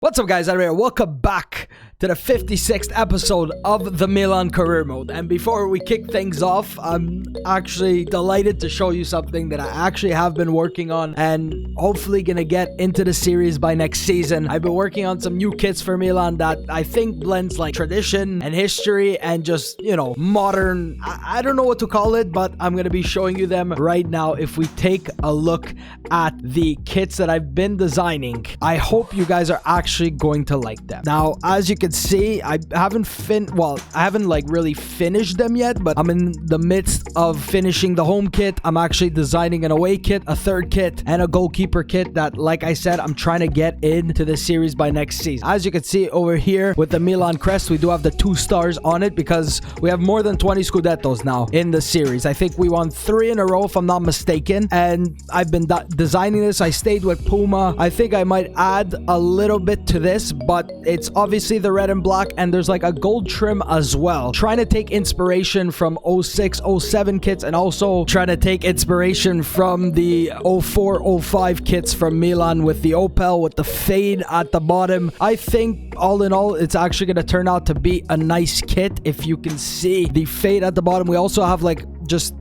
What's up, guys? Out here, welcome back to the 56th episode of the Milan career mode. And before we kick things off, I'm actually delighted to show you something that I actually have been working on and hopefully gonna get into the series by next season. I've been working on some new kits for Milan that I think blends like tradition and history and just, you know, modern. I don't know what to call it, but I'm gonna be showing you them right now. If we take a look at the kits that I've been designing, I hope you guys are actually going to like them. Now, as you can see, I haven't like really finished them yet, but I'm in the midst of finishing the home kit. I'm actually designing an away kit, a third kit, and a goalkeeper kit that, like I said, I'm trying to get into the series by next season. As you can see over here with the Milan crest, we do have the 2 stars on it because we have more than 20 Scudettos now in the series. I think we won 3 in a row if I'm not mistaken, and I've been designing this. I stayed with Puma. I think I might add a little bit to this, but it's obviously the red and black, and there's like a gold trim as well. Trying to take inspiration from 06, 07 kits, and also trying to take inspiration from the 04, 05 kits from Milan with the Opel, with the fade at the bottom. I think all in all, it's actually going to turn out to be a nice kit. If you can see the fade at the bottom, we also have like just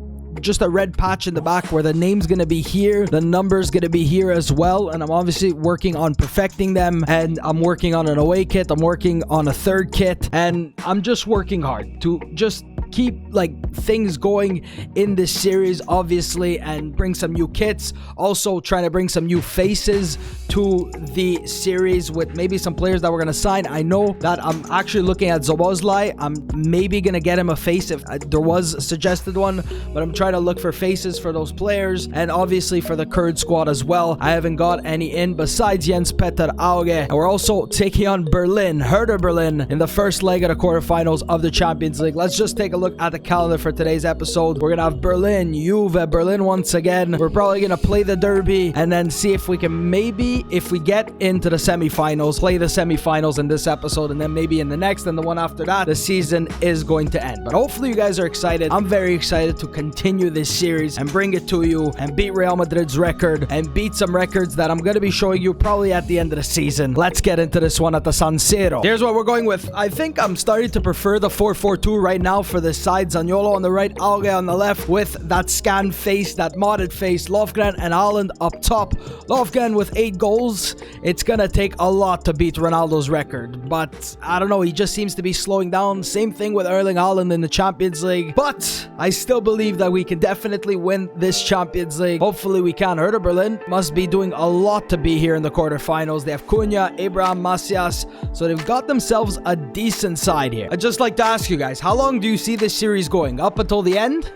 a red patch in the back where the name's gonna be here, the number's gonna be here as well, and I'm obviously working on perfecting them, and I'm working on an away kit, I'm working on a third kit, and I'm just working hard to just keep like things going in this series, obviously, and bring some new kits. Also trying to bring some new faces to the series with maybe some players that we're gonna sign. I know that I'm actually looking at Szoboszlai. I'm maybe gonna get him a face if there was a suggested one, but I'm trying to look for faces for those players, and obviously for the Kurd squad as well. I haven't got any in besides Jens Petter Auge, and we're also taking on Berlin, Hertha Berlin, in the first leg of the quarterfinals of the Champions League. Let's just take a look at the calendar for today's episode. We're gonna have Berlin, Juve, Berlin once again. We're probably gonna play the derby and then see if we can maybe, if we get into the semifinals, play the semifinals in this episode, and then maybe in the next and the one after that, the season is going to end. But hopefully you guys are excited. I'm very excited to continue this series and bring it to you and beat Real Madrid's record and beat some records that I'm gonna be showing you probably at the end of the season. Let's get into this one at the San Siro. Here's what we're going with. I think I'm starting to prefer the 4-4-2 right now for this side. Zaniolo on the right, Auge on the left with that scan face, that modded face, Lofgren and Haaland up top. Lofgren with 8 goals. It's gonna take a lot to beat Ronaldo's record, but I don't know, he just seems to be slowing down. Same thing with Erling Haaland in the Champions League, but I still believe that we can definitely win this Champions League. Hopefully we can. Hertha Berlin must be doing a lot to be here in the quarterfinals. They have Cunha, Abraham, Macias, so they've got themselves a decent side here. I'd just like to ask you guys, how long do you see this series going? Up until the end?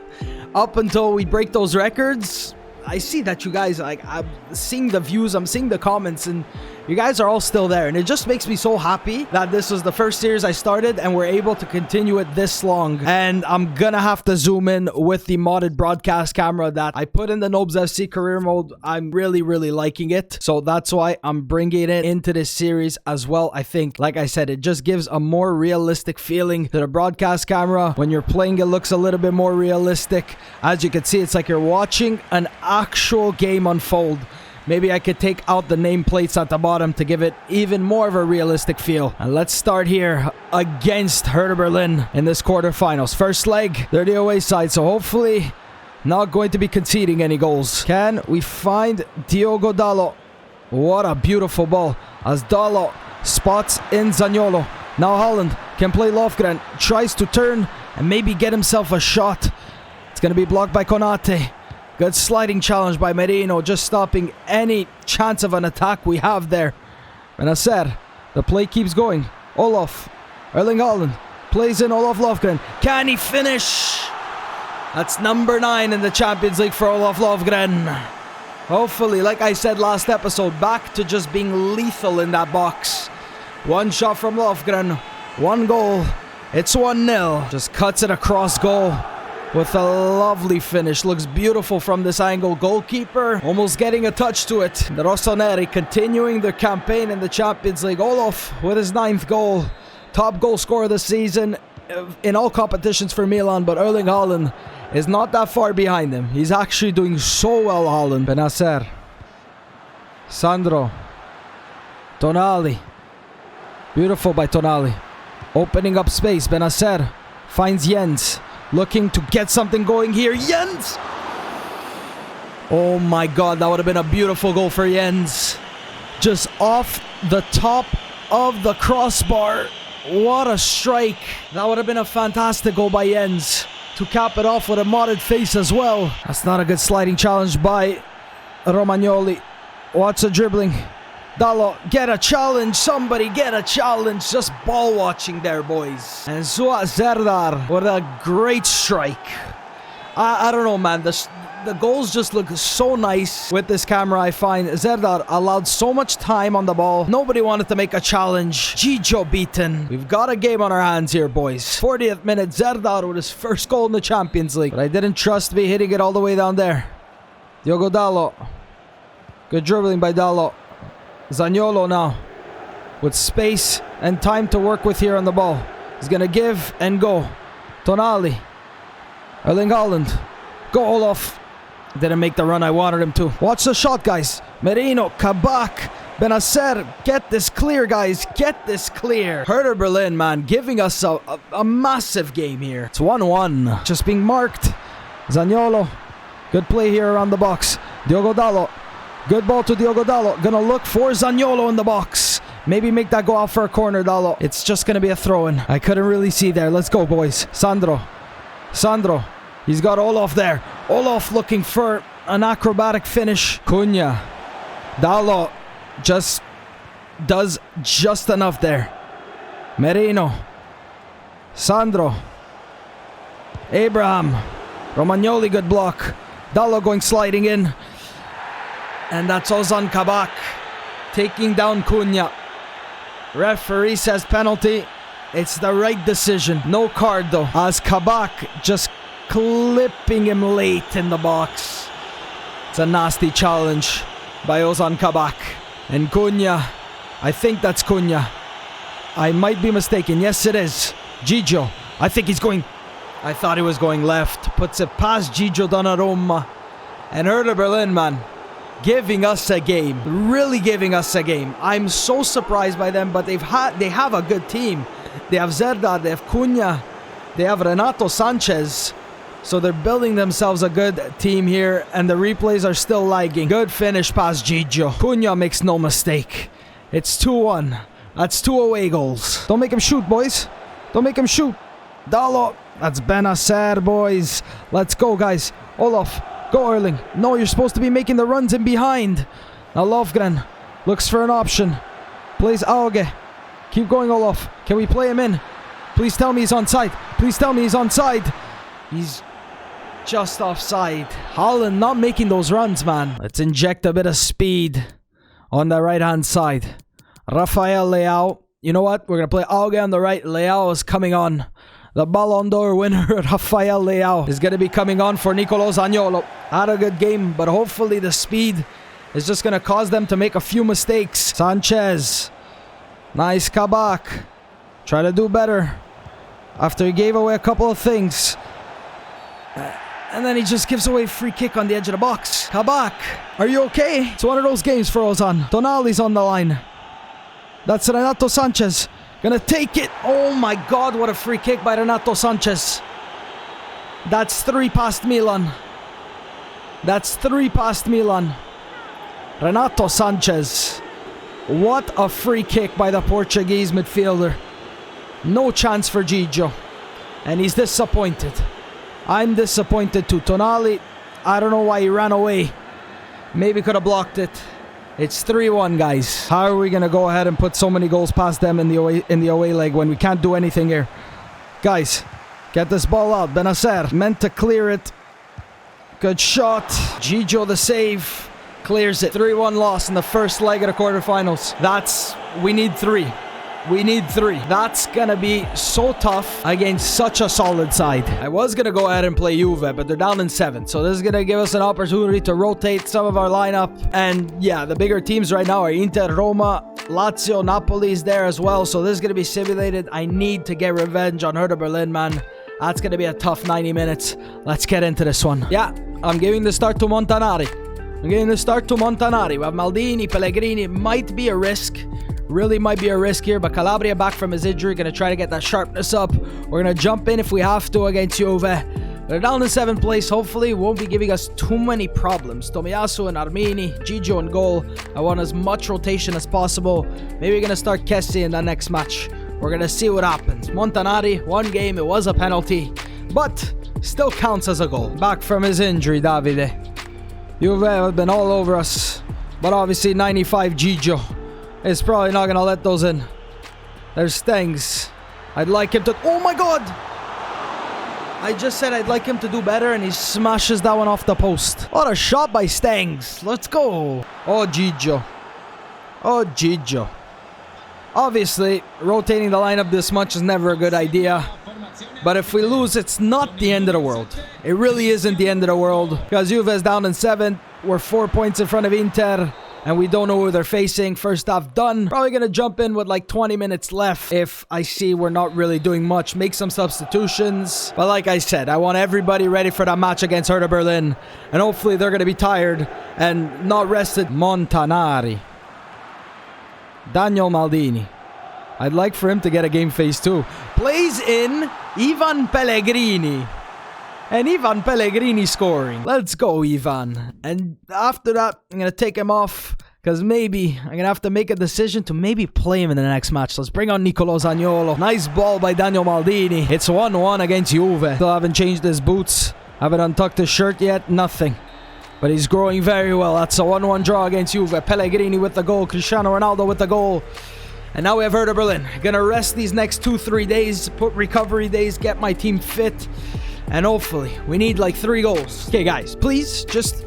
Up until we break those records? I see that you guys, like, I'm seeing the views, I'm seeing the comments, and you guys are all still there, and it just makes me so happy that this was the first series I started and we're able to continue it this long. And I'm gonna have to zoom in with the modded broadcast camera that I put in the Nobes FC career mode. I'm really liking it, so that's why I'm bringing it into this series as well. I think, like I said, it just gives a more realistic feeling to the broadcast camera. When you're playing, it looks a little bit more realistic. As you can see, it's like you're watching an actual game unfold. Maybe I could take out the nameplates at the bottom to give it even more of a realistic feel. And let's start here against Hertha Berlin in this quarterfinals. First leg, they're the away side, so hopefully not going to be conceding any goals. Can we find Diogo Dalot? What a beautiful ball as Dalot spots in Zaniolo. Now Haaland can play Lofgren, tries to turn and maybe get himself a shot. It's going to be blocked by Konate. Good sliding challenge by Merino, just stopping any chance of an attack we have there. Benacer, the play keeps going. Olof, Erling Haaland, plays in Olof Lofgren. Can he finish? That's number 9 in the Champions League for Olof Lofgren. Hopefully, like I said last episode, back to just being lethal in that box. One shot from Lofgren, 1 goal. It's 1-0. Just cuts it across goal with a lovely finish. Looks beautiful from this angle. Goalkeeper almost getting a touch to it. The Rossoneri continuing their campaign in the Champions League. Olof with his 9th goal. Top goal scorer this season in all competitions for Milan, but Erling Haaland is not that far behind him. He's actually doing so well, Haaland. Benacer. Sandro. Tonali. Beautiful by Tonali. Opening up space. Benacer finds Jens. Looking to get something going here. Jens! Oh my god, that would have been a beautiful goal for Jens. Just off the top of the crossbar. What a strike. That would have been a fantastic goal by Jens. To cap it off with a modded face as well. That's not a good sliding challenge by Romagnoli. What's a dribbling? Dallo, get a challenge. Somebody get a challenge. Just ball watching there, boys. And Suat Serdar with a great strike. I don't know, man. The goals just look so nice with this camera, I find. Serdar allowed so much time on the ball. Nobody wanted to make a challenge. Gigio beaten. We've got a game on our hands here, boys. 40th minute, Serdar with his first goal in the Champions League. But I didn't trust me hitting it all the way down there. Diogo Dallo. Good dribbling by Dallo. Zaniolo now. With space and time to work with here on the ball. He's going to give and go. Tonali. Erling Haaland. Go Olaf. Didn't make the run I wanted him to. Watch the shot, guys. Merino, Kabak, Benacer. Get this clear, guys. Get this clear. Hertha Berlin, man, giving us a massive game here. It's 1-1. Just being marked. Zaniolo. Good play here around the box. Diogo Dallo. Good ball to Diogo Dallo. Gonna look for Zaniolo in the box. Maybe make that go out for a corner, Dallo. It's just gonna be a throw-in. I couldn't really see there. Let's go, boys. Sandro. He's got Olaf there. Olaf looking for an acrobatic finish. Cunha. Dallo just does just enough there. Merino. Sandro. Abraham. Romagnoli, good block. Dallo going sliding in. And that's Ozan Kabak taking down Cunha. Referee says penalty. It's the right decision. No card though. As Kabak just clipping him late in the box. It's a nasty challenge by Ozan Kabak. And Cunha, I think that's Cunha. I might be mistaken. Yes, it is. Gigio. I think he's going... I thought he was going left. Puts it past Gigio Donnarumma. And Hertha Berlin, man, giving us a game. Really giving us a game. I'm so surprised by them, but they have a good team. They have Serdar, they have Cunha, they have Renato Sanchez. So they're building themselves a good team here, and the replays are still lagging. Good finish past Gigio. Cunha makes no mistake. It's 2-1. That's 2 away goals. Don't make him shoot, boys. Don't make him shoot. Dallo. That's Benacer, boys. Let's go, guys. Olaf. Go, Erling. No, you're supposed to be making the runs in behind. Now Lofgren looks for an option. Plays Auge. Keep going, Olaf. Can we play him in? Please tell me he's onside. Please tell me he's onside. He's just offside. Haaland not making those runs, man. Let's inject a bit of speed on the right-hand side. Rafael Leao. You know what? We're going to play Auge on the right. Leao is coming on. The Ballon d'Or winner, Rafael Leao, is going to be coming on for Nicolo Zaniolo. Had a good game, but hopefully the speed is just going to cause them to make a few mistakes. Sanchez. Nice Kabak. Try to do better after he ggave away a couple of things. And then he just gives away a free kick on the edge of the box. Kabak, are you okay? It's one of those games for Ozan. Tonali's on the line. That's Renato Sanchez. Gonna take it. Oh my god, what a free kick by Renato Sanchez. That's 3 past Milan. That's 3 past Milan. Renato Sanchez. What a free kick by the Portuguese midfielder. No chance for Gigio. And he's disappointed. I'm disappointed too. Tonali, I don't know why he ran away. Maybe could have blocked it. It's 3-1, guys. How are we going to go ahead and put so many goals past them in the away leg when we can't do anything here? Guys, get this ball out. Benacer meant to clear it. Good shot. Gigio the save. Clears it. 3-1 loss in the first leg of the quarterfinals. We need 3. We need 3. That's gonna be so tough against such a solid side. I was gonna go ahead and play Juve, but they're down in 7. So this is gonna give us an opportunity to rotate some of our lineup. And yeah, the bigger teams right now are Inter, Roma, Lazio, Napoli is there as well. So this is gonna be simulated. I need to get revenge on Hertha Berlin, man. That's gonna be a tough 90 minutes. Let's get into this one. Yeah, I'm giving the start to Montanari. We have Maldini, Pellegrini. Might be a risk. Really might be a risk here, but Calabria back from his injury. Gonna try to get that sharpness up. We're gonna jump in if we have to against Juve. They're down in 7th place. Hopefully, won't be giving us too many problems. Tomiyasu and Armini, Gigio in goal. I want as much rotation as possible. Maybe we're gonna start Kessie in the next match. We're gonna see what happens. Montanari, 1 game, it was a penalty, but still counts as a goal. Back from his injury, Davide. Juve have been all over us, but obviously 95 Gigio is probably not gonna let those in. There's Stengs. I'd like him to... Oh my god! I just said I'd like him to do better, and he smashes that one off the post. What a shot by Stengs. Let's go. Oh, Gigio. Oh, Gigio. Obviously, rotating the lineup this much is never a good idea. But if we lose, it's not the end of the world. It really isn't the end of the world. Because Juve is down in 7th. We're 4 points in front of Inter. And we don't know who they're facing. First half done. Probably going to jump in with like 20 minutes left. If I see we're not really doing much. Make some substitutions. But like I said, I want everybody ready for that match against Hertha Berlin. And hopefully they're going to be tired and not rested. Montanari. Daniel Maldini. I'd like for him to get a game face too. Plays in Ivan Pellegrini. And Ivan Pellegrini scoring. Let's go, Ivan. And after that, I'm going to take him off. Because maybe I'm going to have to make a decision to maybe play him in the next match. Let's bring on Nicolo Zaniolo. Nice ball by Daniel Maldini. It's 1-1 against Juve. Still haven't changed his boots. Haven't untucked his shirt yet. Nothing. But he's growing very well. That's a 1-1 draw against Juve. Pellegrini with the goal. Cristiano Ronaldo with the goal. And now we have Hertha Berlin. Gonna rest these next 2-3 days. Put recovery days. Get my team fit. And hopefully, we need like 3 goals. Okay, guys. Please, just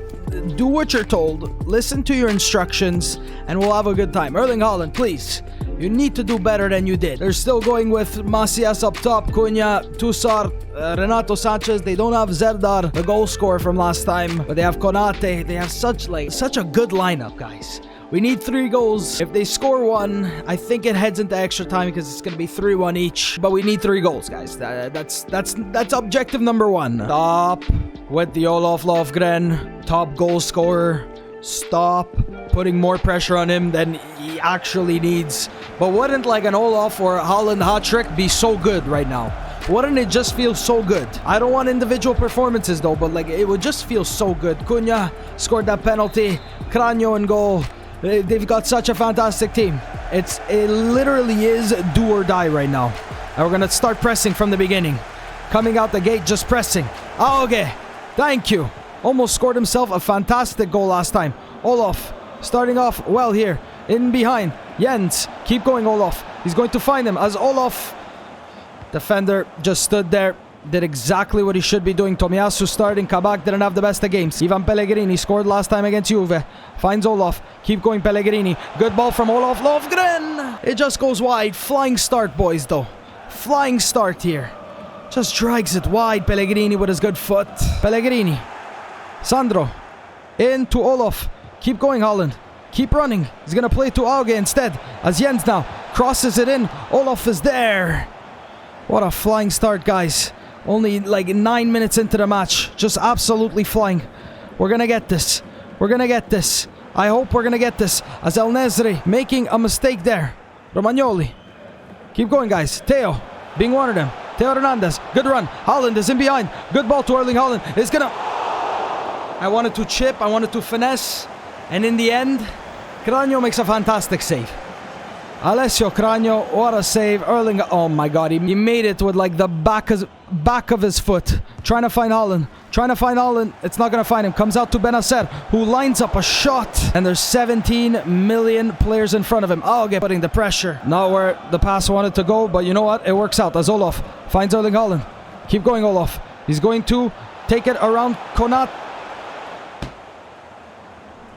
do what you're told. Listen to your instructions. And we'll have a good time. Erling Haaland, please. You need to do better than you did. They're still going with Macias up top. Cunha, Tussar, Renato Sanchez. They don't have Zerdar, the goal scorer from last time. But they have Konate. They have such a good lineup, guys. We need 3 goals. If they score 1, I think it heads into extra time because it's going to be 3-1 each. But we need 3 goals, guys. That's objective number 1. Stop with the Olof Lofgren, top goal scorer. Stop putting more pressure on him than he actually needs. But wouldn't like an Olaf or Haaland hat-trick be so good right now? Wouldn't it just feel so good? I don't want individual performances though, but like it would just feel so good. Cunha scored that penalty. Cranio in goal. They've got such a fantastic team. It literally is do or die right now. And we're going to start pressing from the beginning. Coming out the gate, just pressing. Aoge, thank you. Almost scored himself a fantastic goal last time. Olaf, starting off well here. In behind. Jens, keep going Olaf. He's going to find him as Olaf. Defender just stood there. Did exactly what he should be doing. Tomiyasu starting. Kabak didn't have the best of games. Ivan Pellegrini scored last time against Juve. Finds Olaf. Keep going Pellegrini. Good ball from Olaf Lofgren. It just goes wide. Flying start, boys, though. Flying start here. Just drags it wide. Pellegrini with his good foot. Pellegrini. Sandro. Into Olaf. Keep going, Haaland. Keep running. He's going to play to Auge instead. As Jens now crosses it in. Olaf is there. What a flying start, guys. Only like 9 minutes into the match. Just absolutely flying. We're going to get this. We're going to get this. I hope we're going to get this. As El Nesri making a mistake there. Romagnoli. Keep going, guys. Theo being one of them. Theo Hernandez. Good run. Haaland is in behind. Good ball to Erling Haaland. It's going to... I wanted to chip. I wanted to finesse. And in the end, Cranio makes a fantastic save. Alessio Cranio, what a save. Erling, oh my god, he made it with like the back of his foot. Trying to find Haaland. Trying to find Haaland. It's not going to find him. Comes out to Benacer, who lines up a shot. And there's 17 million players in front of him. Auge putting the pressure. Not where the pass wanted to go, but you know what? It works out as Olaf finds Erling Haaland. Keep going, Olaf. He's going to take it around Konat.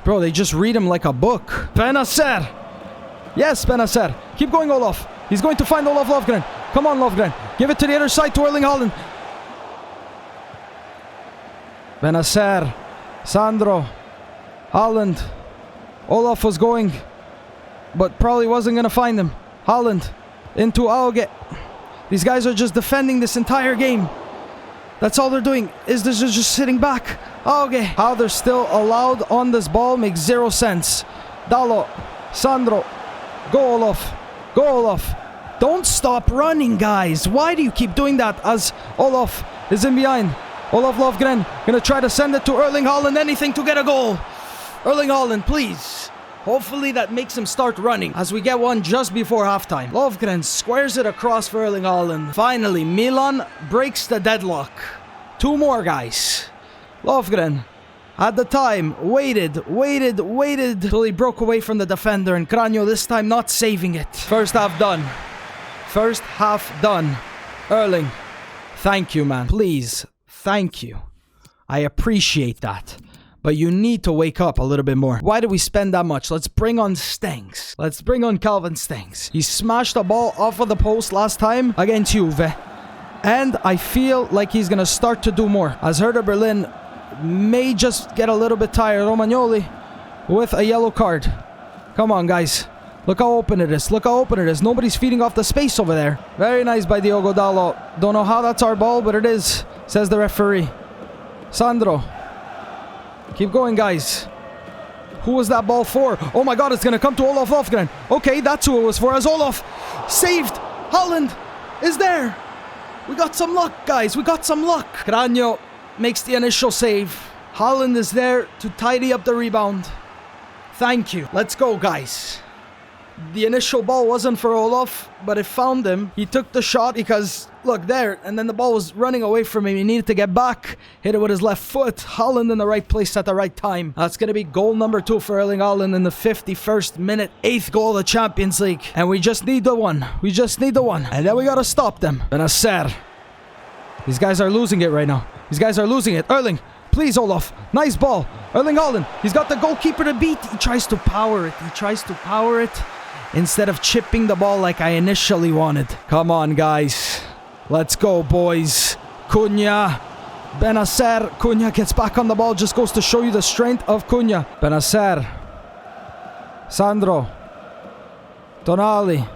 Bro, they just read him like a book. Benacer. Yes, Benacer. Keep going, Olaf. He's going to find Olaf Lofgren. Come on, Lofgren. Give it to the other side to Erling Haaland. Benacer. Sandro. Haaland. Olaf was going, but probably wasn't going to find him. Haaland. Into Auge. These guys are just defending this entire game. That's all they're doing. Is they're just sitting back. Auge. How they're still allowed on this ball makes zero sense. Dallo. Sandro. Go, Olaf. Go, Olaf. Don't stop running, guys. Why do you keep doing that as Olaf is in behind? Olaf Lovgren gonna try to send it to Erling Haaland. Anything to get a goal. Erling Haaland, please. Hopefully that makes him start running as we get one just before halftime. Lovgren squares it across for Erling Haaland. Finally, Milan breaks the deadlock. 2 more, guys. Lovgren had the time, waited till he broke away from the defender, and Cranio this time not saving it. First half done. First half done. Erling, thank you, man. Please, thank you. I appreciate that. But you need to wake up a little bit more. Why do we spend that much? Let's bring on Stengs. Let's bring on Calvin Stengs. He smashed the ball off of the post last time against Juve. And I feel like he's going to start to do more. As Hertha Berlin may just get a little bit tired. Romagnoli with a yellow card. Come on, guys. Look how open it is. Look how open it is. Nobody's feeding off the space over there. Very nice by Diogo Dalot. Don't know how that's our ball, but it is, says the referee. Sandro. Keep going, guys. Who was that ball for? Oh my god, it's going to come to Olaf Lovgren. Okay, that's who it was for, as Olaf saved. Haaland is there. We got some luck, guys. We got some luck. Cranio makes the initial save. Haaland is there to tidy up the rebound. Thank you. Let's go, guys. The initial ball wasn't for Olaf, but it found him. He took the shot because, look, there, and then the ball was running away from him. He needed to get back, hit it with his left foot. Haaland in the right place at the right time. That's going to be goal number 2 for Erling Haaland in the 51st minute. 8th goal of the Champions League. And we just need the one. We just need the one. And then we got to stop them. Benacer. These guys are losing it right now. These guys are losing it. Erling. Please, Olaf. Nice ball. Erling Haaland. He's got the goalkeeper to beat. He tries to power it. He tries to power it instead of chipping the ball like I initially wanted. Come on, guys. Let's go, boys. Cunha. Benacer. Cunha gets back on the ball. Just goes to show you the strength of Cunha. Benacer. Sandro. Tonali.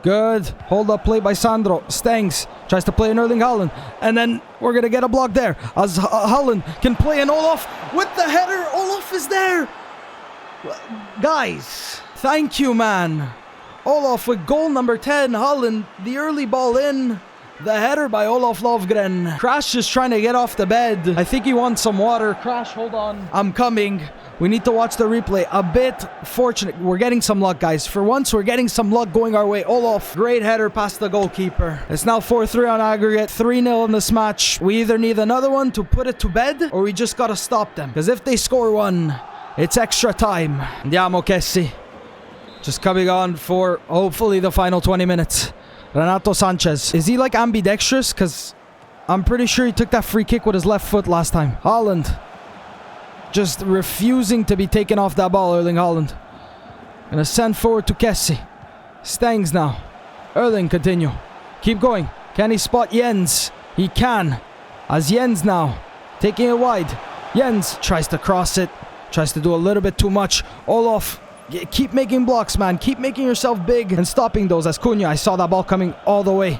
Good. Hold up play by Sandro. Stengs tries to play in Erling Haaland. And then we're going to get a block there. As Haaland can play in Olaf with the header. Olaf is there. Guys, thank you, man. Olaf with goal number 10. Haaland, the early ball in. The header by Olaf Lovgren. Crash just trying to get off the bed. I think he wants some water. Crash, hold on. I'm coming. We need to watch the replay. A bit fortunate. We're getting some luck, guys. For once, we're getting some luck going our way. Olaf, great header past the goalkeeper. It's now 4-3 on aggregate. 3-0 in this match. We either need another one to put it to bed, or we just got to stop them. Because if they score one, it's extra time. Andiamo, Kessie. Just coming on for, hopefully, the final 20 minutes. Renato Sanchez. Is he like ambidextrous? Because I'm pretty sure he took that free kick with his left foot last time. Haaland. Just refusing to be taken off that ball, Erling Haaland. Gonna send forward to Kessie. Stengs now. Erling continue. Keep going. Can he spot Jens? He can. As Jens now. Taking it wide. Jens tries to cross it. Tries to do a little bit too much. Olaf. Keep making blocks, man. Keep making yourself big and stopping those. As Cunha, I saw that ball coming all the way.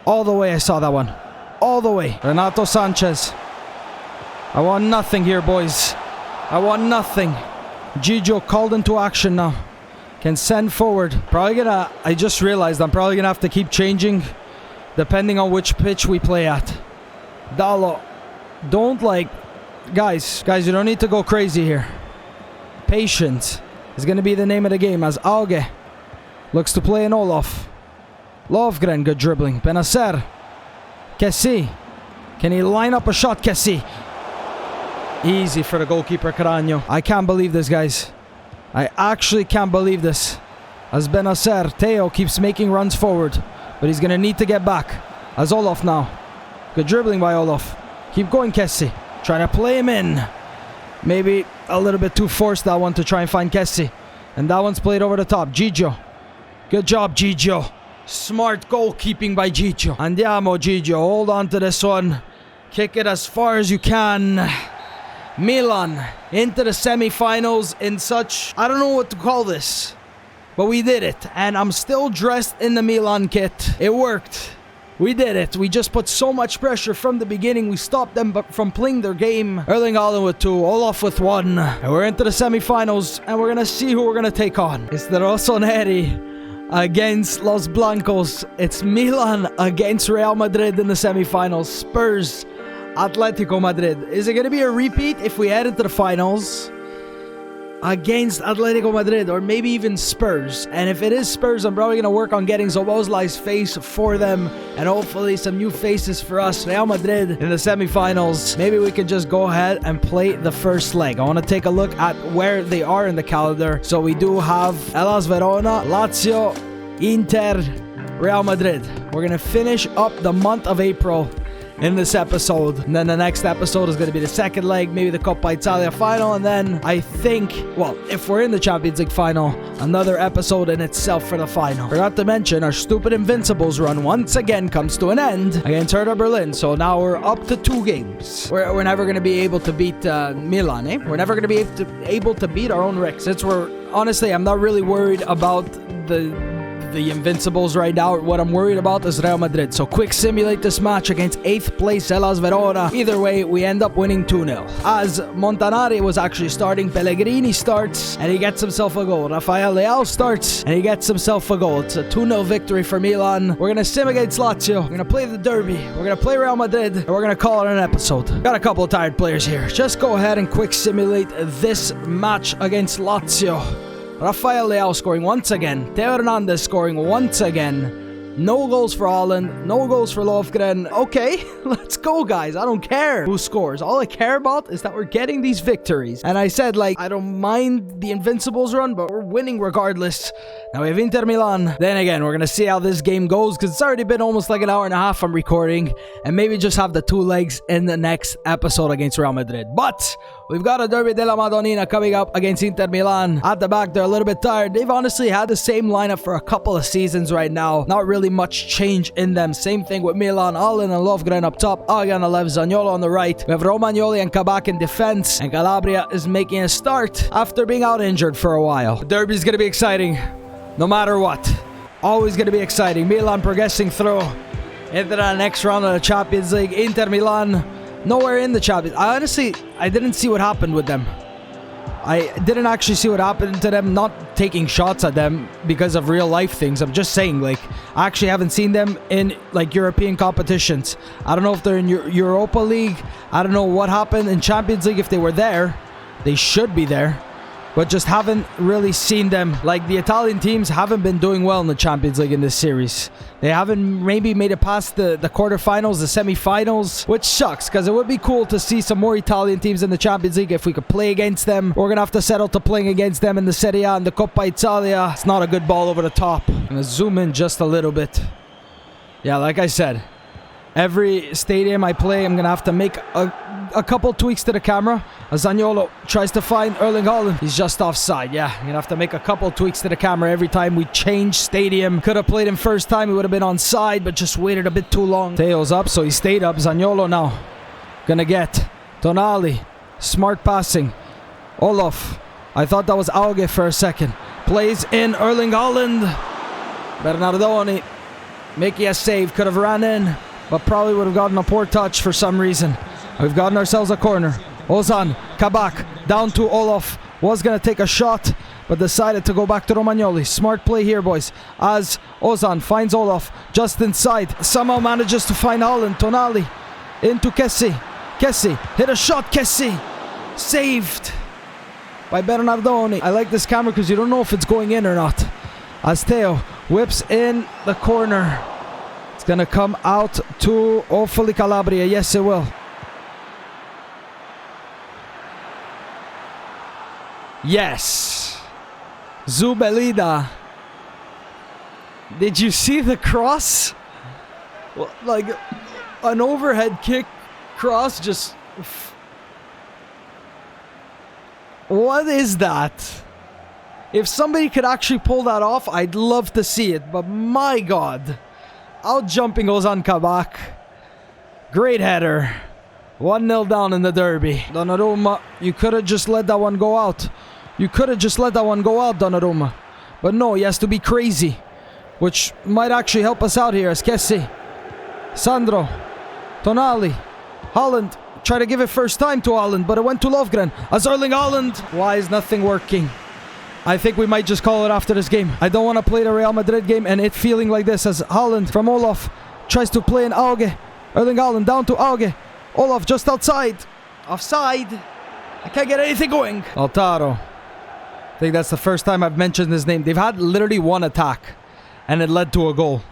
All the way I saw that one. All the way. Renato Sanchez. I want nothing here, boys. I want nothing. Gigio called into action now. Can send forward. Probably gonna... I just realized I'm probably gonna have to keep changing depending on which pitch we play at. Dalot. Don't like... Guys, you don't need to go crazy here. Patience is going to be the name of the game as Auge looks to play in Olaf. Lovgren, good dribbling. Benacer. Kessie. Can he line up a shot, Kessie? Easy for the goalkeeper, Cranio. I can't believe this, guys. I actually can't believe this. As Benacer, Theo keeps making runs forward, but he's going to need to get back. As Olaf now. Good dribbling by Olaf. Keep going, Kessie. Trying to play him in. Maybe a little bit too forced, that one, to try and find Kessie. And that one's played over the top. Gigio. Good job, Gigio. Smart goalkeeping by Gigio. Andiamo, Gigio. Hold on to this one. Kick it as far as you can. Milan into the semi-finals in such... I don't know what to call this. But we did it. And I'm still dressed in the Milan kit. It worked. We did it. We just put so much pressure from the beginning. We stopped them from playing their game. Erling Haaland with 2, Olaf with 1. And we're into the semifinals, and we're going to see who we're going to take on. It's the Rossoneri against Los Blancos. It's Milan against Real Madrid in the semifinals. Spurs, Atletico Madrid. Is it going to be a repeat if we head into the finals against Atletico Madrid, or maybe even Spurs? And if it is Spurs, I'm probably going to work on getting Szoboszlai's face for them, and hopefully some new faces for us. Real Madrid in the semifinals. Maybe we can just go ahead and play the first leg. I want to take a look at where they are in the calendar. So we do have Hellas Verona, Lazio, Inter, Real Madrid. We're going to finish up the month of April in this episode, and then the next episode is going to be the second leg, maybe the Coppa Italia final, and then I think, well, if we're in the Champions League final, another episode in itself for the final. Forgot to mention, our stupid Invincibles run once again comes to an end against Hertha Berlin, so now we're up to 2 games. We're never going to be able to beat Milan, eh? We're never going to be able to beat our own Rick, since honestly, I'm not really worried about the Invincibles right now. What I'm worried about is Real Madrid. So quick simulate this match against 8th place Hellas Verona. Either way, we end up winning 2-0. As Montanari was actually starting, Pellegrini starts and he gets himself a goal. Rafael Leao starts and he gets himself a goal. It's a 2-0 victory for Milan. We're going to sim against Lazio. We're going to play the derby. We're going to play Real Madrid. And we're going to call it an episode. Got a couple of tired players here. Just go ahead and quick simulate this match against Lazio. Rafael Leao scoring once again. Theo Hernandez scoring once again. No goals for Haaland. No goals for Lofgren. Okay, let's go, guys. I don't care who scores. All I care about is that we're getting these victories. And I said, I don't mind the Invincibles run, but we're winning regardless. Now we have Inter Milan. Then again, we're going to see how this game goes, because it's already been almost like an hour and a half I'm recording. And maybe just have the 2 legs in the next episode against Real Madrid. But we've got a derby della Madonnina coming up against Inter Milan. At the back, they're a little bit tired. They've honestly had the same lineup for a couple of seasons right now. Not really much change in them. Same thing with Milan. Haaland and Lofgren up top. Agi on the left, Zaniolo on the right. We have Romagnoli and Kabak in defense. And Calabria is making a start after being out injured for a while. The derby is going to be exciting. No matter what. Always going to be exciting. Milan progressing through into the next round of the Champions League. Inter Milan nowhere in the Champions. I didn't see what happened with them. I didn't actually see what happened to them. Not taking shots at them because of real life things. I'm just saying, I actually haven't seen them in European competitions. I don't know if they're in Europa League. I don't know what happened in Champions League. If they were there, they should be there. But just haven't really seen them. The Italian teams haven't been doing well in the Champions League in this series. They haven't maybe made it past the quarterfinals, the semifinals, which sucks, because it would be cool to see some more Italian teams in the Champions League if we could play against them. We're going to have to settle to playing against them in the Serie A and the Coppa Italia. It's not a good ball over the top. I'm going to zoom in just a little bit. Yeah, like I said, every stadium I play, I'm going to have to make a couple tweaks to the camera. Zaniolo tries to find Erling Haaland. He's just offside. Yeah, I'm going to have to make a couple tweaks to the camera every time we change stadium. Could have played him first time. He would have been onside, but just waited a bit too long. Theo's up, so he stayed up. Zaniolo now. Gonna get Tonali. Smart passing. Olaf. I thought that was Auge for a second. Plays in Erling Haaland. Bernardoni making a save. Could have ran in, but probably would have gotten a poor touch for some reason. We've gotten ourselves a corner. Ozan, Kabak, down to Olaf. Was going to take a shot, but decided to go back to Romagnoli. Smart play here, boys. As Ozan finds Olaf just inside. Somehow manages to find Haaland. Tonali into Kessi. Kessi, hit a shot. Kessi, saved by Bernardoni. I like this camera because you don't know if it's going in or not. As Theo whips in the corner. It's going to come out to hopefully Calabria. Yes, it will. Yes. Zubelida. Did you see the cross? Well, an overhead kick cross just... What is that? If somebody could actually pull that off, I'd love to see it. But my God. Out jumping Ozan Kabak. Great header. 1-0 down in the derby. Donnarumma, you could have just let that one go out. You could have just let that one go out, Donnarumma. But no, he has to be crazy. Which might actually help us out here as Kessi Sandro. Tonali. Haaland. Try to give it first time to Haaland, but it went to Lovgren. As Erling Haaland. Why is nothing working? I think we might just call it after this game. I don't want to play the Real Madrid game and it feeling like this as Haaland from Olaf tries to play in Auge. Erling Haaland down to Auge. Olaf just outside. Offside. I can't get anything going. Lautaro. I think that's the first time I've mentioned his name. They've had literally one attack and it led to a goal.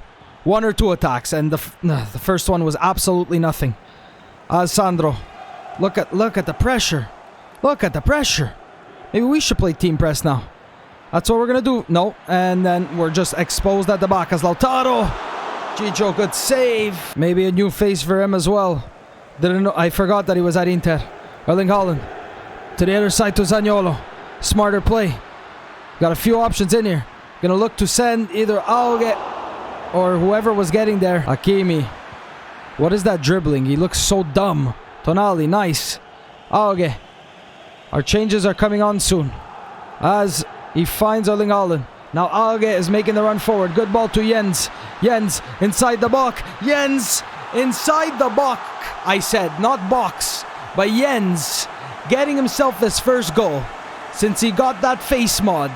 One or two attacks and the first one was absolutely nothing. Sandro. Look at the pressure. Look at the pressure. Maybe we should play team press now. That's what we're going to do. No. And then we're just exposed at the back as Lautaro. Gigio, good save. Maybe a new face for him as well. Didn't know. I forgot that he was at Inter. Erling Haaland. To the other side to Zaniolo. Smarter play. Got a few options in here. Gonna look to send either Auge or whoever was getting there. Hakimi. What is that dribbling? He looks so dumb. Tonali, nice. Auge. Our changes are coming on soon. As he finds Erling Haaland. Now Auge is making the run forward. Good ball to Jens. Jens inside the box. Jens inside the box. I said, not box, but Jens getting himself his first goal since he got that face mod.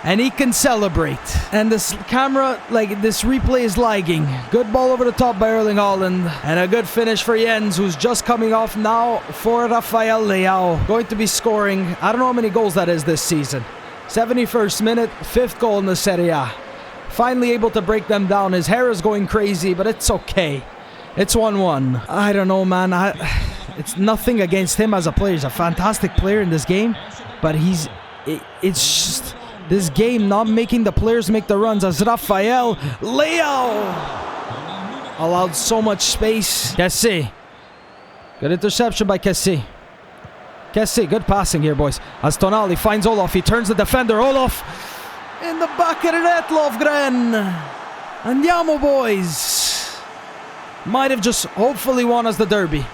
And he can celebrate. And this camera, like this replay is lagging. Good ball over the top by Erling Haaland. And a good finish for Jens, who's just coming off now for Rafael Leao. Going to be scoring, I don't know how many goals that is this season. 71st minute, 5th goal in the Serie A. Finally able to break them down. His hair is going crazy, but it's okay. It's 1-1. I don't know, man. It's nothing against him as a player. He's a fantastic player in this game. But it's just this game not making the players make the runs as Rafael Leao allowed so much space. Kessie. Good interception by Kessie. Kessie, good passing here, boys. As Tonali finds Olaf. He turns the defender. Olaf in the back of the net, Lovgren. Andiamo, boys. Might have just hopefully won us the derby.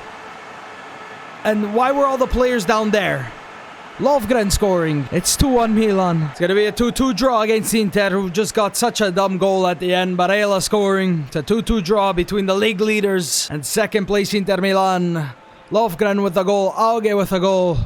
And why were all the players down there? Lovgren scoring. It's 2-1 Milan. It's going to be a 2-2 draw against Inter, who just got such a dumb goal at the end. Barella scoring. It's a 2-2 draw between the league leaders and second place Inter Milan. Lovgren with a goal. Auge with a goal.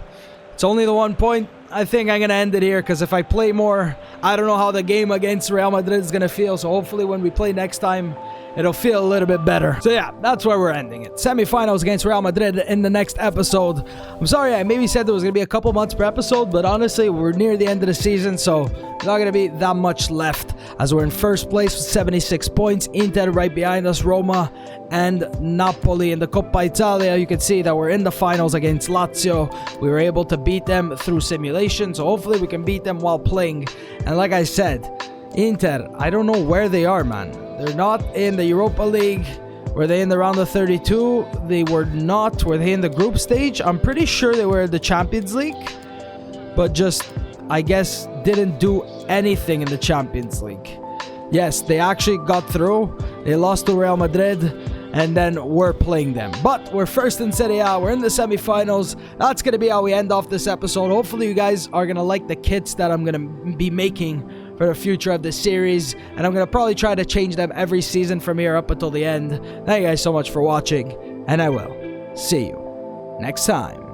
It's only the 1 point. I think I'm going to end it here because if I play more, I don't know how the game against Real Madrid is going to feel. So hopefully when we play next time, it'll feel a little bit better. So yeah, that's where we're ending it. Semi-finals against Real Madrid in the next episode. I'm sorry, I maybe said there was going to be a couple months per episode, but honestly, we're near the end of the season, so not going to be that much left as we're in first place with 76 points. Inter right behind us, Roma and Napoli in the Coppa Italia. You can see that we're in the finals against Lazio. We were able to beat them through simulation, so hopefully we can beat them while playing. And like I said, Inter, I don't know where they are, man. They're not in the Europa League. Were they in the round of 32? They were not. Were they in the group stage? I'm pretty sure they were in the Champions League. But just, I guess, didn't do anything in the Champions League. Yes, they actually got through. They lost to Real Madrid. And then we're playing them. But we're first in Serie A. We're in the semi-finals. That's going to be how we end off this episode. Hopefully you guys are going to like the kits that I'm going to be making for the future of this series, and I'm going to probably try to change them every season from here up until the end. Thank you guys so much for watching, and I will see you next time.